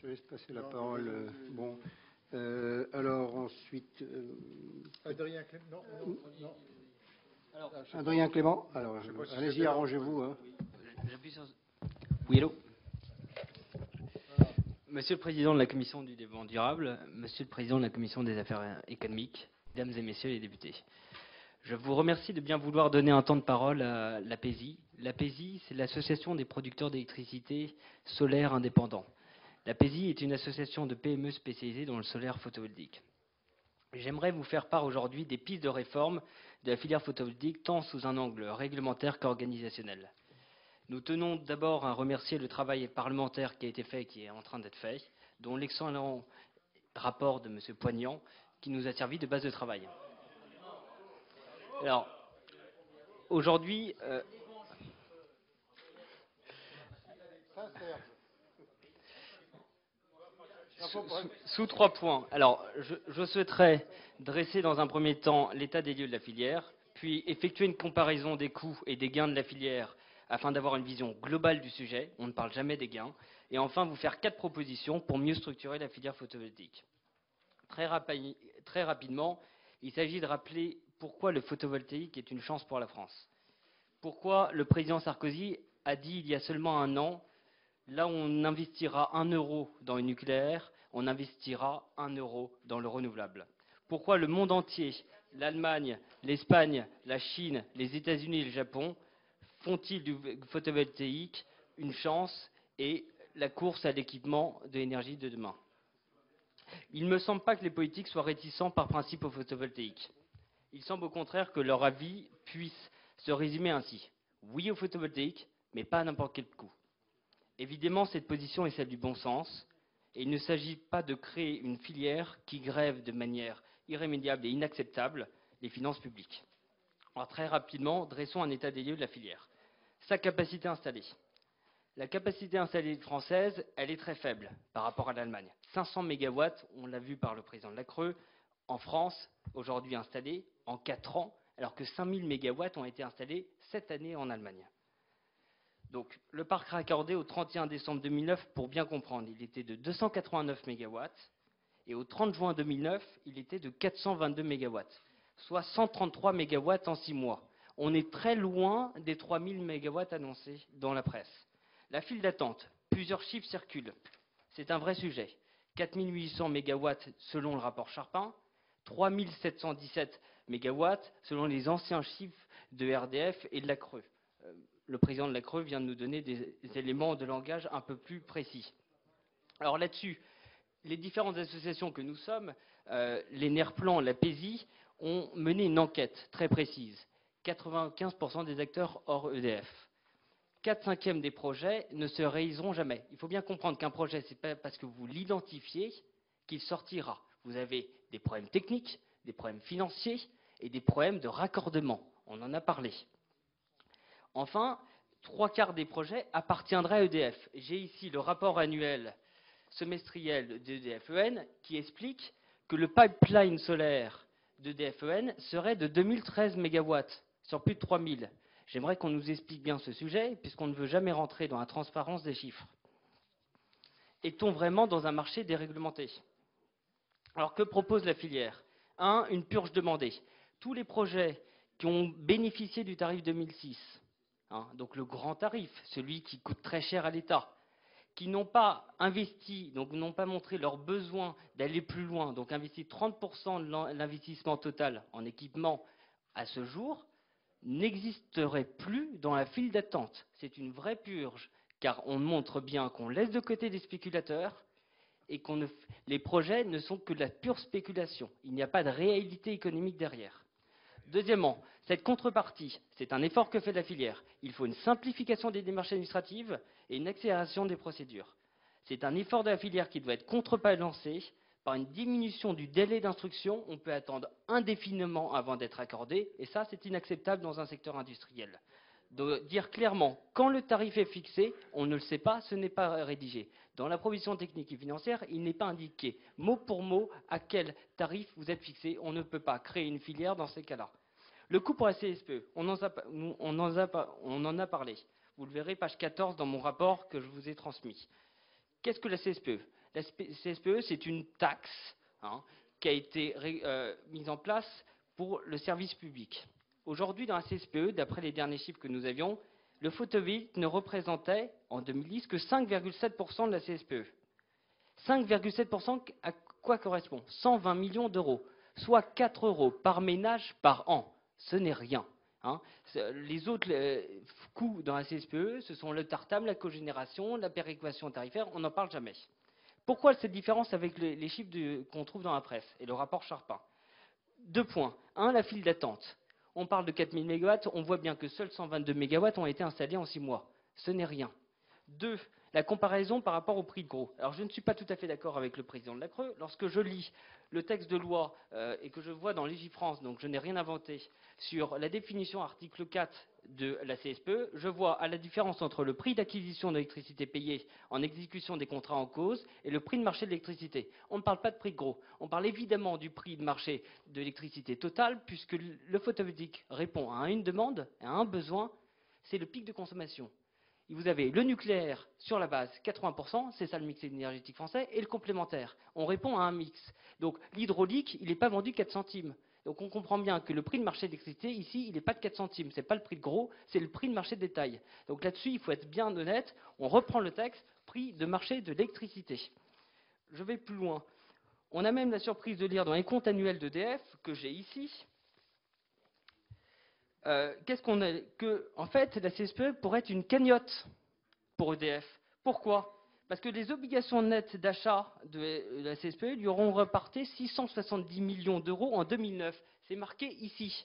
te laisse passer la parole. Bon. Alors ensuite. Adrien Clément. Non, non. Alors, Adrien Clément. Alors, si allez-y, arrangez-vous. Hein. J'appuie sur. Oui, allô. Monsieur le Président de la Commission du Développement Durable, Monsieur le Président de la Commission des Affaires économiques, Mesdames et Messieurs les députés, je vous remercie de bien vouloir donner un temps de parole à l'APESI. L'APESI, c'est l'Association des producteurs d'électricité solaire indépendants. L'APESI est une association de PME spécialisée dans le solaire photovoltaïque. J'aimerais vous faire part aujourd'hui des pistes de réforme de la filière photovoltaïque tant sous un angle réglementaire qu'organisationnel. Nous tenons d'abord à remercier le travail parlementaire qui a été fait et qui est en train d'être fait, dont l'excellent rapport de M. Poignant qui nous a servi de base de travail. Alors, aujourd'hui, sous 3 points. Alors, je souhaiterais dresser dans un premier temps l'état des lieux de la filière, puis effectuer une comparaison des coûts et des gains de la filière afin d'avoir une vision globale du sujet. On ne parle jamais des gains. Et enfin, vous faire 4 propositions pour mieux structurer la filière photovoltaïque. Très rapidement, il s'agit de rappeler pourquoi le photovoltaïque est une chance pour la France. Pourquoi le président Sarkozy a dit il y a seulement un an, là où on investira 1 euro dans le nucléaire, on investira 1 euro dans le renouvelable. Pourquoi le monde entier, l'Allemagne, l'Espagne, la Chine, les États-Unis et le Japon, font-ils du photovoltaïque une chance et la course à l'équipement de l'énergie de demain? Il ne me semble pas que les politiques soient réticents par principe au photovoltaïque. Il semble au contraire que leur avis puisse se résumer ainsi. Oui au photovoltaïque, mais pas à n'importe quel coût. Évidemment, cette position est celle du bon sens, et il ne s'agit pas de créer une filière qui grève de manière irrémédiable et inacceptable les finances publiques. Alors très rapidement, dressons un état des lieux de la filière. Sa capacité installée. La capacité installée française, elle est très faible par rapport à l'Allemagne. 500 MW, on l'a vu par le président de la Creux, en France, aujourd'hui installés en 4 ans, alors que 5000 MW ont été installés cette année en Allemagne. Donc, le parc raccordé au 31 décembre 2009, pour bien comprendre, il était de 289 MW, et au 30 juin 2009, il était de 422 MW, soit 133 MW en 6 mois. On est très loin des 3000 MW annoncés dans la presse. La file d'attente, plusieurs chiffres circulent. C'est un vrai sujet. 4800 MW selon le rapport Charpin, 3717 MW selon les anciens chiffres de RDF et de la Creux. Le président de la Creux vient de nous donner des éléments de langage un peu plus précis. Alors là-dessus, les différentes associations que nous sommes, les NERPLAN, la PESI, ont mené une enquête très précise. 95% des acteurs hors EDF. 4/5 des projets ne se réaliseront jamais. Il faut bien comprendre qu'un projet, ce n'est pas parce que vous l'identifiez qu'il sortira. Vous avez des problèmes techniques, des problèmes financiers et des problèmes de raccordement. On en a parlé. Enfin, 3/4 des projets appartiendraient à EDF. J'ai ici le rapport annuel semestriel d'EDF-EN qui explique que le pipeline solaire d'EDF-EN serait de 2013 MW sur plus de 3000. J'aimerais qu'on nous explique bien ce sujet, puisqu'on ne veut jamais rentrer dans la transparence des chiffres. Est-on vraiment dans un marché déréglementé? Alors, que propose la filière? 1. Une purge demandée. Tous les projets qui ont bénéficié du tarif 2006, donc le grand tarif, celui qui coûte très cher à l'État, qui n'ont pas investi, donc n'ont pas montré leur besoin d'aller plus loin, donc investi 30% de l'investissement total en équipement à ce jour, n'existerait plus dans la file d'attente. C'est une vraie purge, car on montre bien qu'on laisse de côté les spéculateurs et les projets ne sont que de la pure spéculation. Il n'y a pas de réalité économique derrière. Deuxièmement, cette contrepartie, c'est un effort que fait la filière. Il faut une simplification des démarches administratives et une accélération des procédures. C'est un effort de la filière qui doit être contrebalancé par une diminution du délai d'instruction. On peut attendre indéfiniment avant d'être accordé, et ça, c'est inacceptable dans un secteur industriel. De dire clairement, quand le tarif est fixé, on ne le sait pas, ce n'est pas rédigé. Dans la provision technique et financière, il n'est pas indiqué mot pour mot à quel tarif vous êtes fixé. On ne peut pas créer une filière dans ces cas-là. Le coût pour la CSPE, on en a parlé. Vous le verrez, page 14 dans mon rapport que je vous ai transmis. Qu'est-ce que la CSPE? La CSPE, c'est une taxe qui a été mise en place pour le service public. Aujourd'hui, dans la CSPE, d'après les derniers chiffres que nous avions, le photovoltaïque ne représentait en 2010 que 5,7% de la CSPE. 5,7% à quoi correspond 120 millions d'euros, soit 4 euros par ménage par an. Ce n'est rien. Les autres coûts dans la CSPE, ce sont le tartame, la cogénération, la péréquation tarifaire, on n'en parle jamais. Pourquoi cette différence avec les chiffres qu'on trouve dans la presse et le rapport Charpin? 2 points. 1, la file d'attente. On parle de 4000 MW, on voit bien que seuls 122 MW ont été installés en 6 mois. Ce n'est rien. 2, la comparaison par rapport au prix de gros. Alors je ne suis pas tout à fait d'accord avec le président de la Creux. Lorsque je lis le texte de loi et que je vois dans Légifrance, donc je n'ai rien inventé, sur la définition article 4 de la CSPE, je vois à la différence entre le prix d'acquisition d'électricité payé en exécution des contrats en cause et le prix de marché de l'électricité. On ne parle pas de prix de gros. On parle évidemment du prix de marché de l'électricité totale, puisque le photovoltaïque répond à une demande, à un besoin, c'est le pic de consommation. Et vous avez le nucléaire sur la base, 80%, c'est ça le mix énergétique français, et le complémentaire. On répond à un mix. Donc l'hydraulique, il n'est pas vendu 4 centimes. Donc on comprend bien que le prix de marché d'électricité, ici, il n'est pas de 4 centimes. Ce n'est pas le prix de gros, c'est le prix de marché de détail. Donc là-dessus, il faut être bien honnête. On reprend le texte, prix de marché de l'électricité. Je vais plus loin. On a même la surprise de lire dans les comptes annuels d'EDF, que j'ai ici, en fait, la CSPE pourrait être une cagnotte pour EDF. Pourquoi? Parce que les obligations nettes d'achat de la CSPE lui auront reporté 670 millions d'euros en 2009. C'est marqué ici.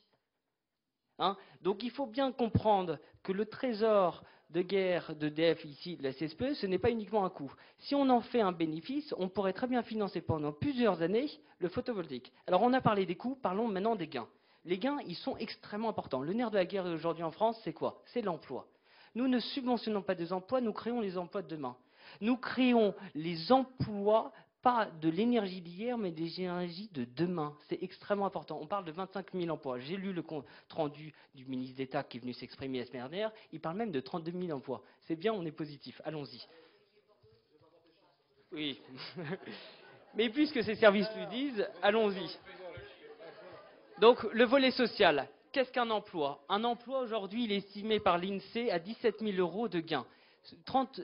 Donc il faut bien comprendre que le trésor de guerre d'EDF ici, de la CSPE, ce n'est pas uniquement un coût. Si on en fait un bénéfice, on pourrait très bien financer pendant plusieurs années le photovoltaïque. Alors on a parlé des coûts, parlons maintenant des gains. Les gains, ils sont extrêmement importants. Le nerf de la guerre aujourd'hui en France, c'est quoi? C'est l'emploi. Nous ne subventionnons pas des emplois, nous créons les emplois de demain. Nous créons les emplois, pas de l'énergie d'hier, mais des énergies de demain. C'est extrêmement important. On parle de 25 000 emplois. J'ai lu le compte rendu du ministre d'État qui est venu s'exprimer la semaine dernière. Il parle même de 32 000 emplois. C'est bien, on est positif. Allons-y. Oui. Mais puisque ces services le disent, allons-y. Donc, le volet social. Qu'est-ce qu'un emploi? Un emploi, aujourd'hui, il est estimé par l'INSEE à 17 000 euros de gain.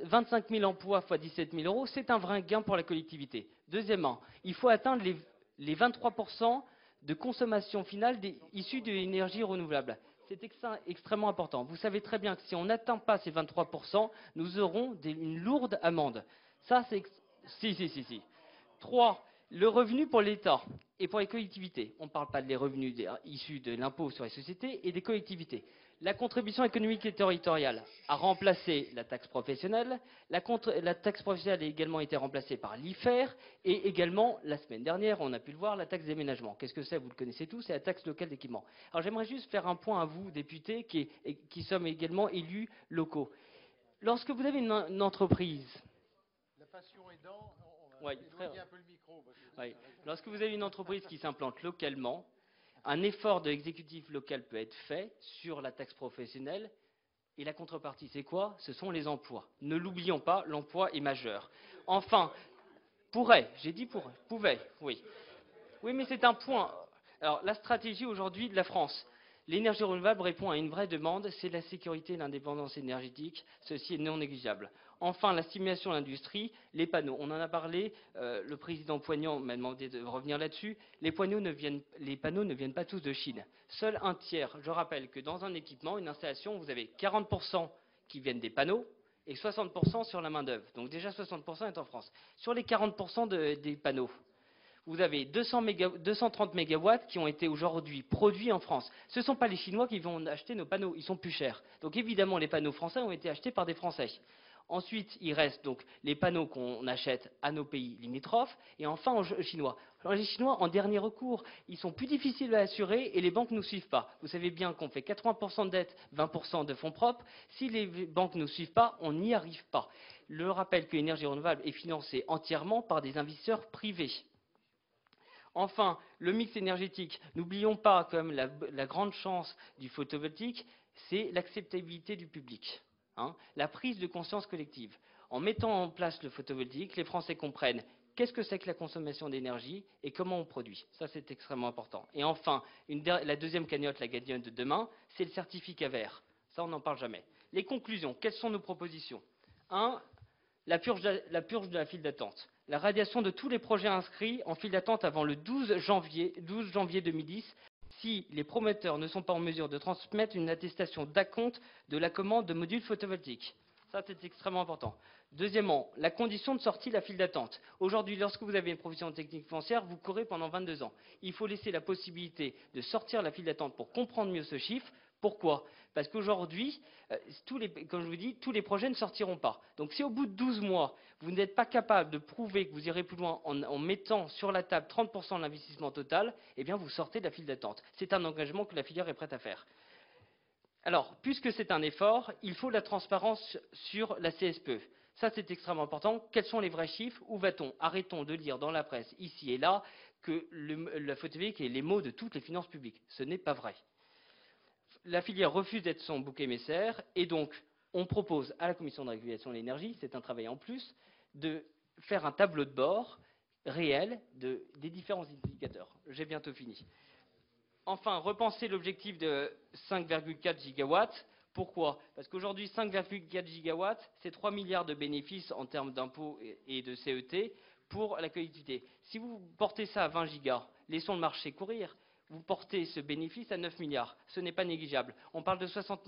25 000 emplois fois 17 000 euros, c'est un vrai gain pour la collectivité. Deuxièmement, il faut atteindre les 23% de consommation finale issue de l'énergie renouvelable. C'est extrêmement important. Vous savez très bien que si on n'atteint pas ces 23%, nous aurons une lourde amende. Ça, c'est... Si. 3. Le revenu pour l'État et pour les collectivités. On ne parle pas des revenus issus de l'impôt sur les sociétés et des collectivités. La contribution économique et territoriale a remplacé la taxe professionnelle. La taxe professionnelle a également été remplacée par l'IFER et également, la semaine dernière, on a pu le voir, la taxe d'aménagement. Qu'est-ce que c'est? Vous le connaissez tous, c'est la taxe locale d'équipement. Alors j'aimerais juste faire un point à vous, députés, qui sommes également élus locaux. Lorsque vous avez une entreprise... La passion aidant, on va Ouais, éloigner un peu le micro. Oui. Lorsque vous avez une entreprise qui s'implante localement, un effort de l'exécutif local peut être fait sur la taxe professionnelle. Et la contrepartie, c'est quoi? Ce sont les emplois. Ne l'oublions pas, l'emploi est majeur. Enfin, j'ai dit pouvait, oui. Oui, mais c'est un point. Alors, la stratégie aujourd'hui de la France. L'énergie renouvelable répond à une vraie demande, c'est la sécurité et l'indépendance énergétique. Ceci est non négligeable. Enfin, la stimulation de l'industrie, les panneaux. On en a parlé, le président Poignant m'a demandé de revenir là-dessus. Les panneaux ne viennent pas tous de Chine. Seul un tiers. Je rappelle que dans un équipement, une installation, vous avez 40% qui viennent des panneaux et 60% sur la main-d'œuvre. Donc déjà 60% est en France. Sur les 40% des panneaux, vous avez 230 mégawatts qui ont été aujourd'hui produits en France. Ce ne sont pas les Chinois qui vont acheter nos panneaux, ils sont plus chers. Donc évidemment, les panneaux français ont été achetés par des Français. Ensuite, il reste donc les panneaux qu'on achète à nos pays limitrophes, et enfin aux Chinois. Alors, les Chinois, en dernier recours, ils sont plus difficiles à assurer et les banques ne nous suivent pas. Vous savez bien qu'on fait 80% de dette, 20% de fonds propres. Si les banques ne nous suivent pas, on n'y arrive pas. Le rappel que l'énergie renouvelable est financée entièrement par des investisseurs privés. Enfin, le mix énergétique. N'oublions pas, comme la grande chance du photovoltaïque, c'est l'acceptabilité du public. La prise de conscience collective. En mettant en place le photovoltaïque, les Français comprennent qu'est-ce que c'est que la consommation d'énergie et comment on produit. Ça, c'est extrêmement important. Et enfin, la deuxième cagnotte, la gagnante de demain, c'est le certificat vert. Ça, on n'en parle jamais. Les conclusions, quelles sont nos propositions? 1. La purge de la file d'attente. La radiation de tous les projets inscrits en file d'attente avant le 12 janvier 2010 si les promoteurs ne sont pas en mesure de transmettre une attestation d'acompte de la commande de modules photovoltaïques. Ça, c'est extrêmement important. Deuxièmement, la condition de sortie de la file d'attente. Aujourd'hui, lorsque vous avez une profession technique foncière, vous courez pendant 22 ans. Il faut laisser la possibilité de sortir la file d'attente pour comprendre mieux ce chiffre. Pourquoi? Parce qu'aujourd'hui, comme je vous dis, tous les projets ne sortiront pas. Donc si au bout de 12 mois, vous n'êtes pas capable de prouver que vous irez plus loin en mettant sur la table 30% de l'investissement total, eh bien vous sortez de la file d'attente. C'est un engagement que la filière est prête à faire. Alors, puisque c'est un effort, il faut la transparence sur la CSPE. Ça, c'est extrêmement important. Quels sont les vrais chiffres? Où va-t-on? Arrêtons de lire dans la presse, ici et là, que la photovoltaïque est les maux de toutes les finances publiques. Ce n'est pas vrai. La filière refuse d'être son bouc émissaire et donc on propose à la Commission de régulation de l'énergie, c'est un travail en plus, de faire un tableau de bord réel des différents indicateurs. J'ai bientôt fini. Enfin, repenser l'objectif de 5,4 gigawatts. Pourquoi? Parce qu'aujourd'hui, 5,4 gigawatts, c'est 3 milliards de bénéfices en termes d'impôts et de CET pour la collectivité. Si vous portez ça à 20 gigas, laissons le marché courir. Vous portez ce bénéfice à 9 milliards. Ce n'est pas négligeable. On parle de 60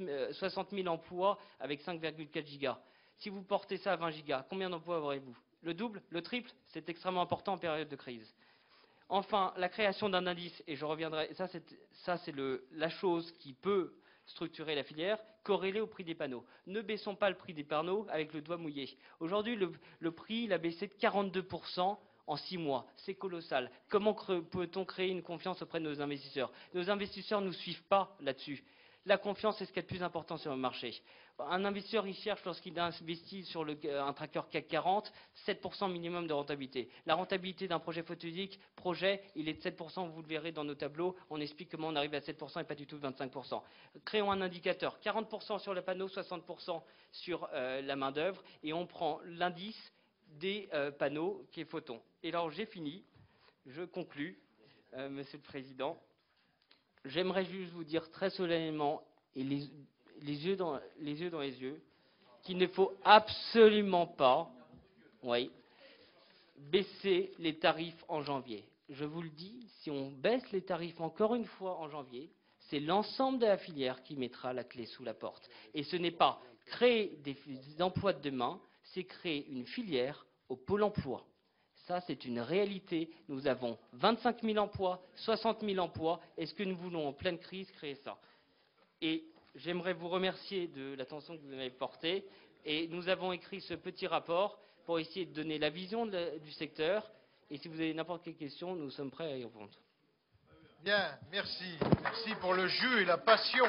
000 emplois avec 5,4 gigas. Si vous portez ça à 20 gigas, combien d'emplois aurez-vous? Le double? Le triple? C'est extrêmement important en période de crise. Enfin, la création d'un indice, et je reviendrai, ça c'est la chose qui peut structurer la filière, corrélée au prix des panneaux. Ne baissons pas le prix des panneaux avec le doigt mouillé. Aujourd'hui, le prix il a baissé de 42%. En 6 mois, c'est colossal. Comment peut-on créer une confiance auprès de nos investisseurs? Nos investisseurs ne nous suivent pas là-dessus. La confiance est ce qu'il y a de plus important sur le marché. Un investisseur, il cherche, lorsqu'il investit sur un tracker CAC 40, 7% minimum de rentabilité. La rentabilité d'un projet photovoltaïque, il est de 7%, vous le verrez dans nos tableaux. On explique comment on arrive à 7% et pas du tout 25%. Créons un indicateur, 40% sur le panneau, 60% sur la main-d'œuvre, et on prend l'indice des panneaux qui est photon. Et alors j'ai fini, je conclus, Monsieur le Président. J'aimerais juste vous dire très solennellement, et les yeux dans les yeux, qu'il ne faut absolument pas baisser les tarifs en janvier. Je vous le dis, si on baisse les tarifs encore une fois en janvier, c'est l'ensemble de la filière qui mettra la clé sous la porte. Et ce n'est pas créer des emplois de demain, c'est créer une filière au pôle emploi. Ça, c'est une réalité. Nous avons 25 000 emplois, 60 000 emplois. Est-ce que nous voulons, en pleine crise, créer ça? Et j'aimerais vous remercier de l'attention que vous avez portée. Et nous avons écrit ce petit rapport pour essayer de donner la vision du secteur. Et si vous avez n'importe quelle question, nous sommes prêts à y répondre. Bien, merci. Merci pour le jus et la passion